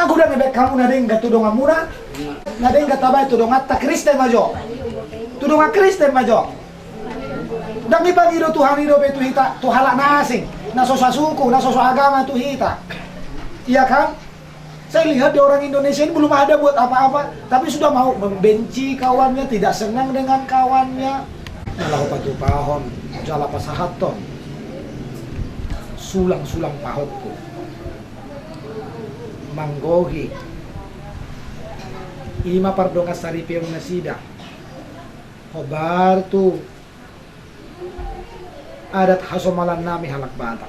Naguda bebek kamu nadeng tudong amuna. Nadeng tabay tudong atta Kristen majo. Tudong Kristen majo. Dang ipangido Tuhan hidup itu hita tuhala nasing. Nasosa suku, nasosa agama itu hita. Iya kan? Saya lihat di orang Indonesia ini belum ada buat apa-apa, tapi sudah mau membenci kawannya, tidak senang dengan kawannya. Nalahu patu pahon, jala pasahaton. Sulang-sulang pahotku. Manggogi. Ima pardonga saripiyong nasida. Hobar tu adat hasomalan nami halak bata.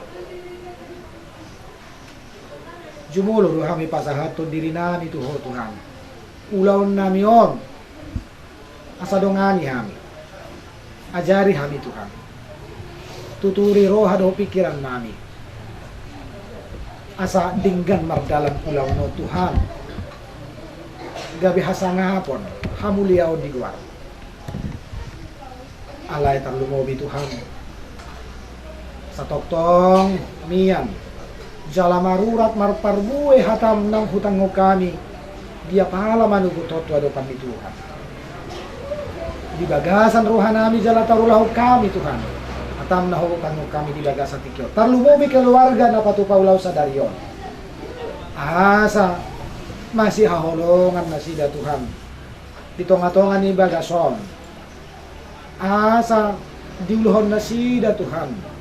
Jumulo kami pasahaton diri nami tuho Tuhan. Ulaon nami on. Asadongani kami. Ajari kami Tuhan. Tuturi roha do pikiran nami. Asa dinggan mardalan ulaon no Tuhan. Gabi hasangapon hamuliaon di luar. Alay tarlumobi Tuhan. Satoktong mian jala marurat marparbue hatam nang hutang kami dia pahala manugu totu adopan di Tuhan di bagasan rohanami jala tarulahu kami Tuhan hatam na hutang kami di bagasan tikyo tarlumobi keluarga na patu paulau sadarion asa masih haholongan nasida Tuhan di tonga-tonga ni bagason asa diuluhon nasida Tuhan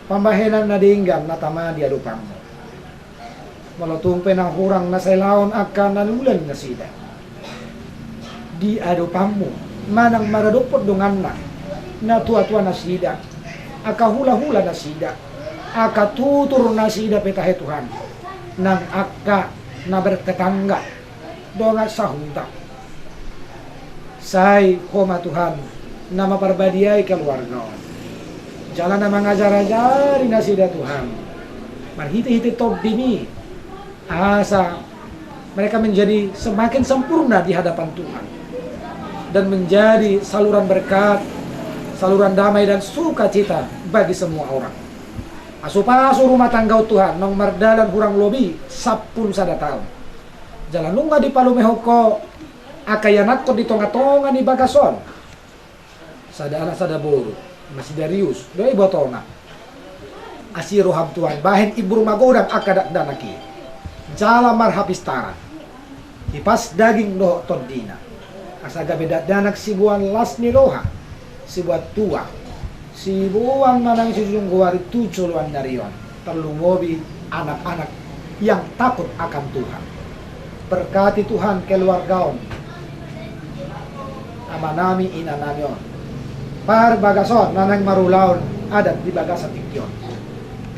pambahenan na dinggan na tama di adupangmo. Malatumpe ng hurang na sailaon akan nanulan na sida. Di adupangmo, manang maradupot dungan na tua-tua na sida. Aka hula-hula na sida. Aka tutur na sida petahe Tuhan. Nang aka na bertetangga. Donga sa hunta. Say, koma Tuhan, na maparbadiay keluarga. Jalan na mengajar-ajari nasida Tuhan. Marhiti-hiti top dini. Asa mereka menjadi semakin sempurna di hadapan Tuhan. Dan menjadi saluran berkat, saluran damai dan sukacita bagi semua orang. Asupasu rumah tangga Tuhan, nang mardalan kurang lobi, sapun sada tahun. Jalan nunga di palumehoko, akayanak ko di tonga-tonga ni bagason. Sada anak sada boru. Masih Darius, doi botona. Asiro ham Tuhan, bahen ibu rumah godang akadak danaki. Jala marhapistara. Ipas daging doh tordina. Asaga bedat danak sibuan las ni roha. Sibuat tua. Sibuan manang sisung guari tuculuan darion. Terlumobi anak-anak yang takut akan Tuhan. Berkati Tuhan keluargaon. Amanami inanamion. Par bagason nanang marulaon adat di bagasa tikyon.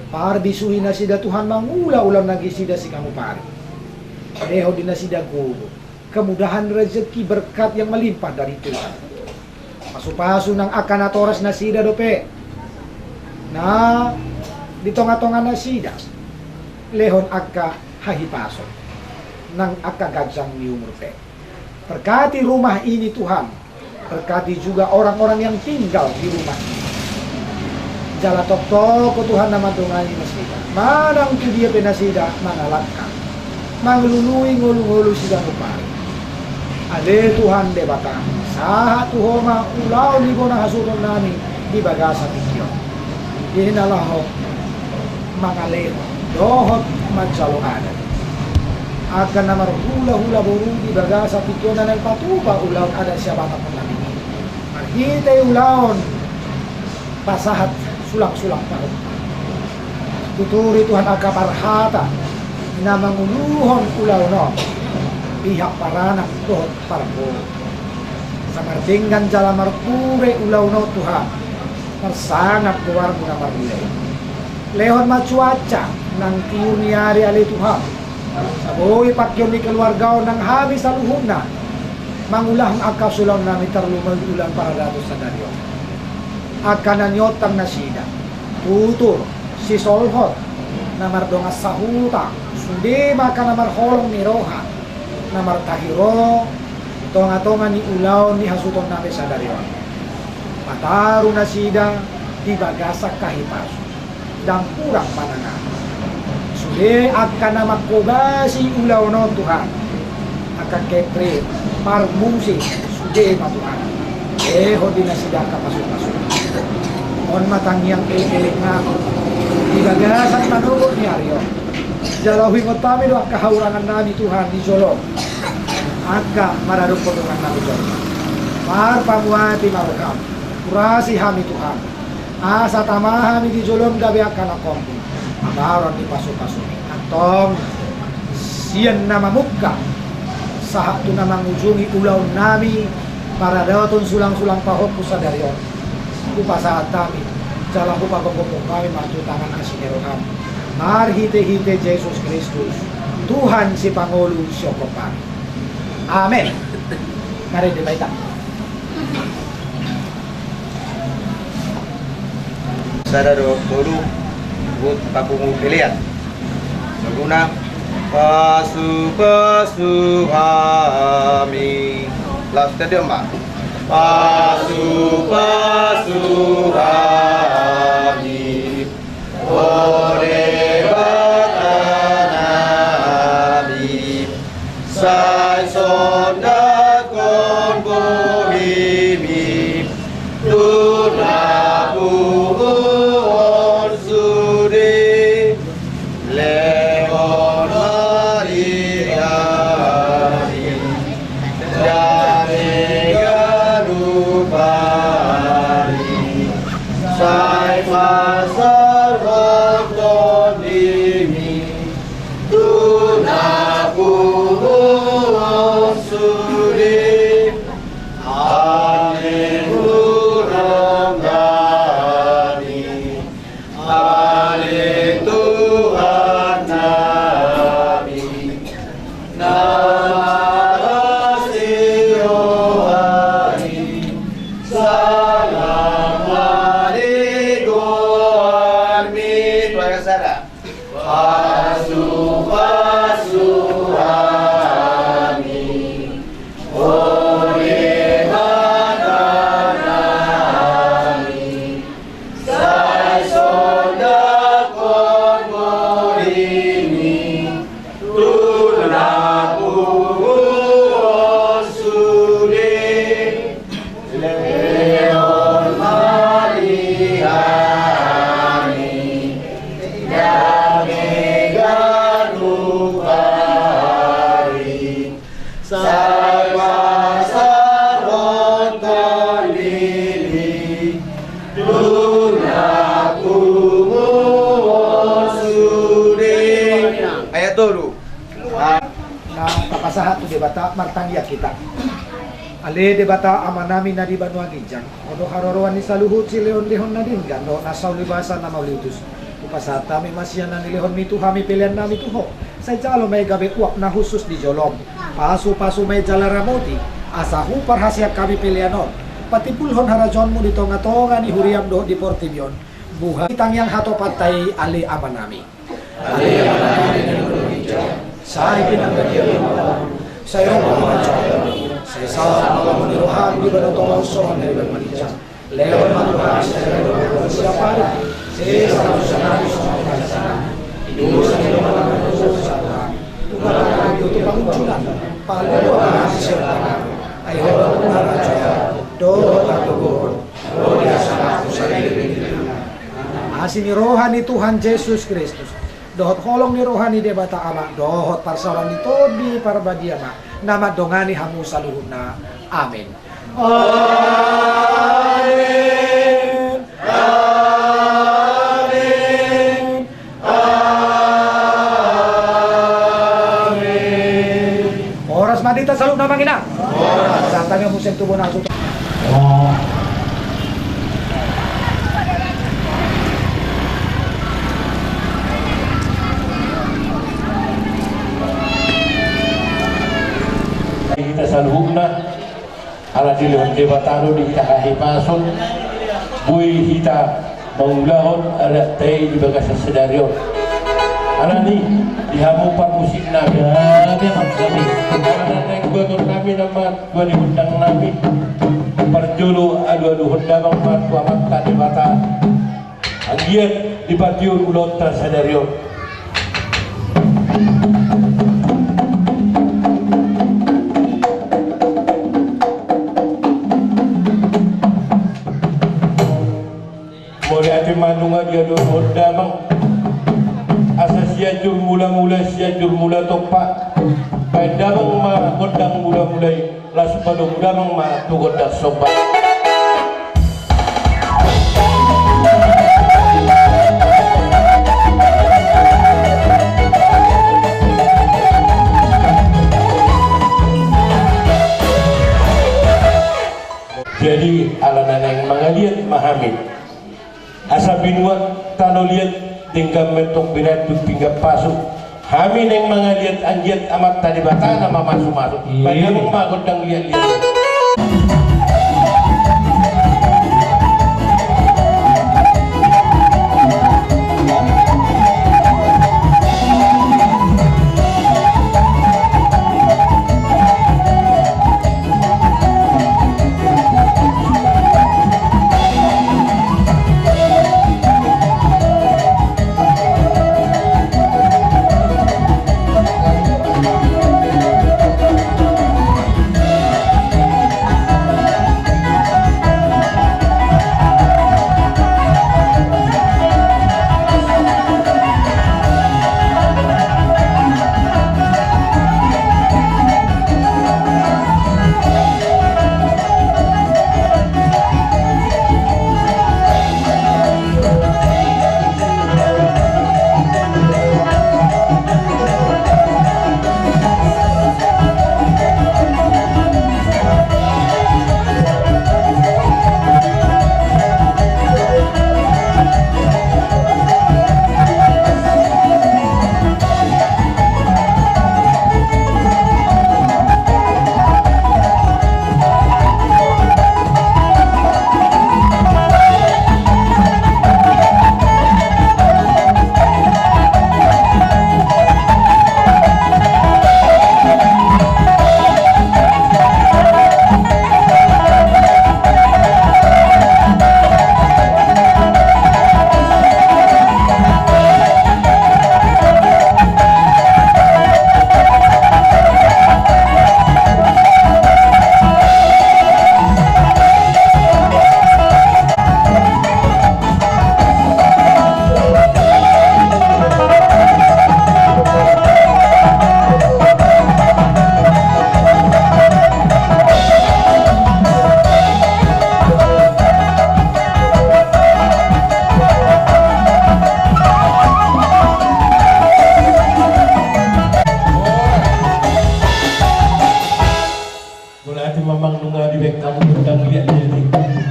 Par bisuhi na sida Tuhan mangula-ulang nagisida si kamu pari. Deho di na sida guru. Kemudahan rezeki berkat yang melimpah dari Tuhan. Pasu-pasu nang akan atoras na sida dope. Na di tonga-tonga na sida. Lehon akka hahipaso. Nang akka gagsang ni umurte. Berkati rumah ini Tuhan. Berkati juga orang-orang yang tinggal di rumah ini. Jala tok-tok Tuhan nama tungani masida. Manang tu dia penasida mangalakkan. Manglului ngulu-ngulu sida upari. Ale Tuhan de batang. Saha tuhoma ulau ni bona hasuton nami di bagasa tikyo. Inalaho mangaleho. Dohot magsalo adat. Akan namar hula-hula boru di bagasa tikyo na nagpatuba ulaw ada siya bata pun namin. Marhitay ulaon pasahat sulang-sulang tahun. Tuturi Tuhan akaparhata na manguluhon ulaw no pihak paranak dohot parbo. Sa mardinggan jala marpure ulaw no Tuhan marsangat keluar muna marulay. Lehon macuaca nang tiuniari ali Tuhan. Saboy pakyon ni keluarga nang habis sa luhon na. Mangulang akasulang namin tarlumang ulang para dato sa daryo. Akananyotang nasida. Tutur si Solhot na mardongas sa huta. Sundi maka na marholong ni Roha. Na martahiro. Tonga-tonga ni ulaw ni hasuton namin sa daryo. Pataro nasida di bagasak kahipaso. Dan kurang panangan. De akan nama kogasi ulaw no Tuhan. Akan kepre par musik sude ma Tuhan. Ho dinasidaka masuk-masuk. On matang yang elek na di bagasan manurut ni Aryo. Jalawi mo kami do kahaurangan nami Tuhan di Jolo. Agak mararong potongan nami Jolo. Par pamuati marukam. Kurasi hami Tuhan. Asa tamahami di Jolom gabi akan akompi. Baron di pasok-pasok. Antong siyan na mamukka. Sahak tu na mangujungi ulaw nami para dawaton sulang-sulang pahok sa daryon. Upasahat kami. Jalan ko pagkakupong kami matutangan ang sinerohan. Marhite-hite Jesus Kristus. Tuhan si Pangulo Siyokopan. Amen. Mari dibaita. Sadaro tolu buat papungu pilihan. Laguna pasu kami. Last stadium Pak. Pasu kami. Ore batanabi. Sai sonda kon bohimi. Tunabu pasahat tu debata martangya kita. Ale debata ama namin na di Banua Ginjang. Odo haroroan ni saluhut si Leon Lehon na din gano nasaw libasan na maulitus. Upasat kami masyan na ni Lehon mitu kami pilihan nami tuho. Sa jalo may gabi uap na husus di Jolom. Pasu-pasu may jalaramoti. Asahu parhasyak kami pilihanon. Pati pulhon harajon mo dito nga tonga ni Huriam do di Portibion. Buhay itang yang hato patay ale ama nami. Ale ama nami na di Banua Ginjang. Sa ipinanggagyan mo sa iyong mga tiyan. Sa isa mga maniruhan, di ba na tumausohan na ibang malijan? Leon Manuha, sa iyong sila pari. Sa isa na sa nabi sa mga kasasanan. Inuusan nila mga nanuso sa Tuhan. Tumalang ito pangutunan. Palawa ang siya tangan. Ay hawag na radya. Doon at tugon. Gloria sa ako sa iyong. Asin ni Rohan ni Tuhan Jesus Kristus. Dohot holong ni rohani de bata ama, dohot parsawan ni todi parbadia ma, nama dongani hamu saluhun na. Amin. Amin. Amin. Amin. Oras madita salud na mangina. Oras. Santang yung museng tubo na asuto. Kita salhugna ala dilihon debatado di kita kahipason bui kita maulahon ada tei di bagasa sedarion ala ni dihamu parmusin nabi memang kami ala naik batur kami nama dua diundang nabi perjulu adu-adu hundamang matu amat tadi mata agiat di patiun ulot tersadarion dia doon damang asa siya jur mula-mula topa kaya damang magodang mula-mulay lasu padong damang matugodak sopa. Jadi ala nanang mga liat mahamid asa binuat tano liat tinggal metok binat tinggal pasuk Kami neng mga liat anjiat amat tadi bata nama masuk-masuk. Banyak magot dang liat-liat.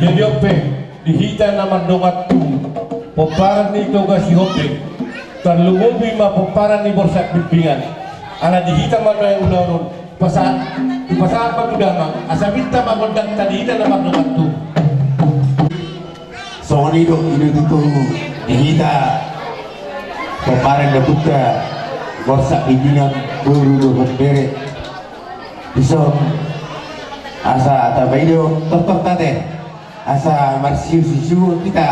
Jadi ope dihita nama dongat tu peparan itu kasih ope terlumobi ma peparan ni borsak bimbingan ana dihita mana yang udah pasal apa tu damang asa minta magondak tadi hita nama dongat tu soalnya itu dihita peparan buka borsak bimbingan buru bere bisa asa atau video tok tadi asa marsiu kita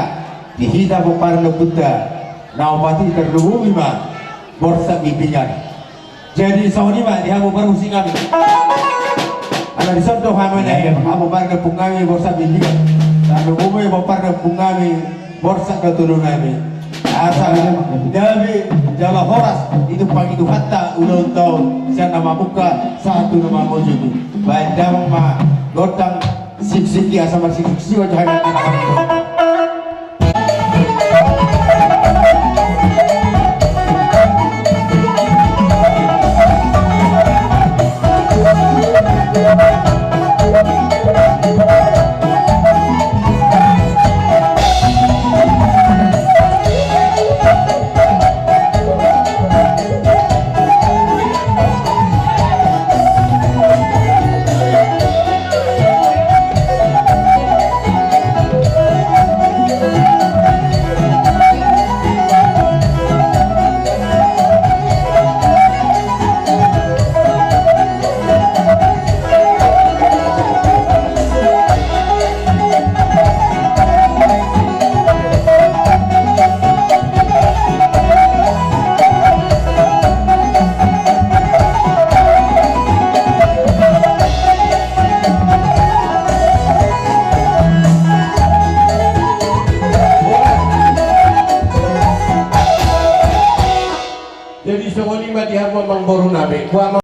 dihita peparan buka naupati terlubu bima borsa bimbingan jadi sahuni mah dia mau baru singami ada di sana hamane apa barang pungami borsa bimbingan terlubu bima barang pungami borsa ketulunami asa dabi jala horas itu pagi itu hatta ulang tahun siapa nama buka satu nama mojudi badang mah godang sik-sik asa sik-sik wajah di sokoli mati harma mang boru nabe.